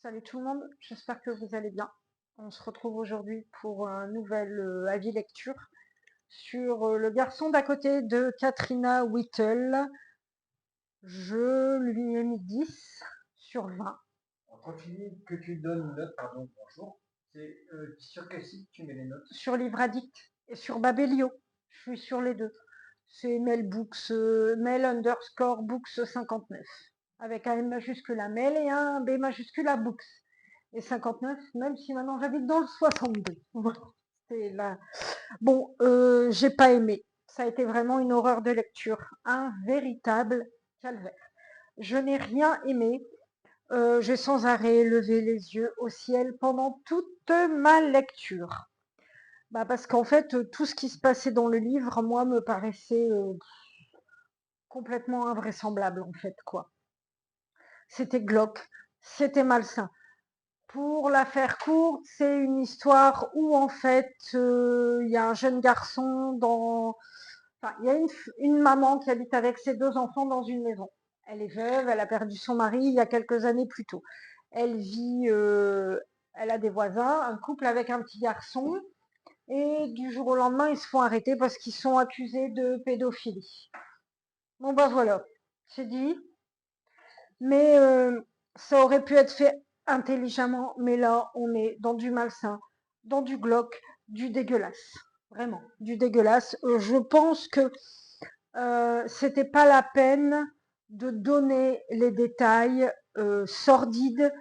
Salut tout le monde, j'espère que vous allez bien. On se retrouve aujourd'hui pour un nouvel avis lecture sur Le garçon d'à côté de Katrina Whittle. Je lui ai mis 10 sur 20. Quand tu dis que tu donnes une note, pardon, bonjour, c'est sur quel site tu mets les notes? Sur Livre Addict et sur Babelio, je suis sur les deux. C'est Mel Books, Mel underscore Books 59, avec un M majuscule à Mel et un B majuscule à Books. Et 59, même si maintenant j'habite dans le 62. Voilà. C'est là. Bon, j'ai pas aimé. Ça a été vraiment une horreur de lecture, un véritable calvaire. Je n'ai rien aimé. J'ai sans arrêt levé les yeux au ciel pendant toute ma lecture. Bah parce qu'en fait, tout ce qui se passait dans le livre, moi, me paraissait complètement invraisemblable, en fait, quoi. C'était glauque, c'était malsain. Pour la faire courte, c'est une histoire où en fait il y a un jeune garçon enfin, il y a une maman qui habite avec ses deux enfants dans une maison. Elle est veuve, elle a perdu son mari il y a quelques années plus tôt. Elle vit, elle a des voisins, un couple avec un petit garçon, et du jour au lendemain ils se font arrêter parce qu'ils sont accusés de pédophilie. Bon bah voilà, c'est dit. Mais ça aurait pu être fait intelligemment, mais là, on est dans du malsain, dans du glauque, du dégueulasse. Vraiment, du dégueulasse. Je pense que c'était pas la peine de donner les détails sordides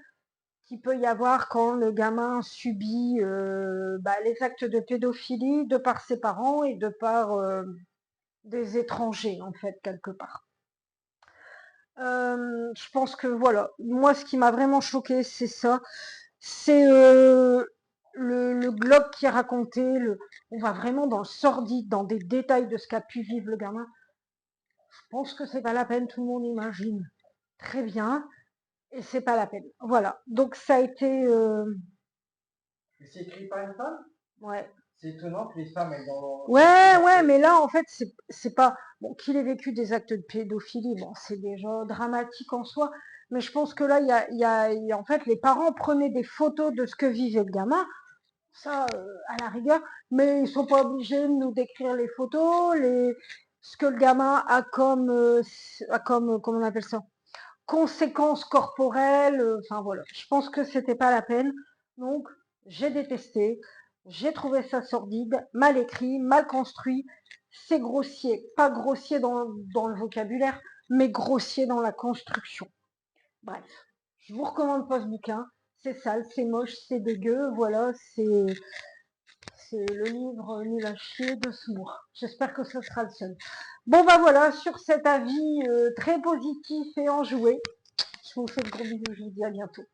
qu'il peut y avoir quand le gamin subit les actes de pédophilie de par ses parents et de par des étrangers, en fait, quelque part. Je pense que voilà, moi ce qui m'a vraiment choqué, c'est ça. C'est le globe qui est raconté, on va vraiment dans le sordide, dans des détails de ce qu'a pu vivre le gamin. Je pense que c'est pas la peine, tout le monde imagine très bien, et c'est pas la peine. Voilà, donc ça a été... Et c'est écrit par une femme? ouais. C'est étonnant que les femmes aient dans Ouais, mais là, en fait, c'est pas... Bon, qu'il ait vécu des actes de pédophilie, bon, c'est déjà dramatique en soi, mais je pense que là, en fait, les parents prenaient des photos de ce que vivait le gamin, ça, à la rigueur, mais ils sont pas obligés de nous décrire les photos, ce que le gamin a comme, comment on appelle ça, conséquences corporelles, enfin voilà. Je pense que c'était pas la peine, donc j'ai détesté, j'ai trouvé ça sordide, mal écrit, mal construit, c'est grossier, pas grossier dans le vocabulaire, mais grossier dans la construction. Bref, je vous recommande pas ce bouquin, c'est sale, c'est moche, c'est dégueu, voilà, c'est le livre nul à chier de Smour. J'espère que ce sera le seul. Bon bah voilà, sur cet avis très positif et enjoué, je vous fais de gros bisous, je vous dis à bientôt.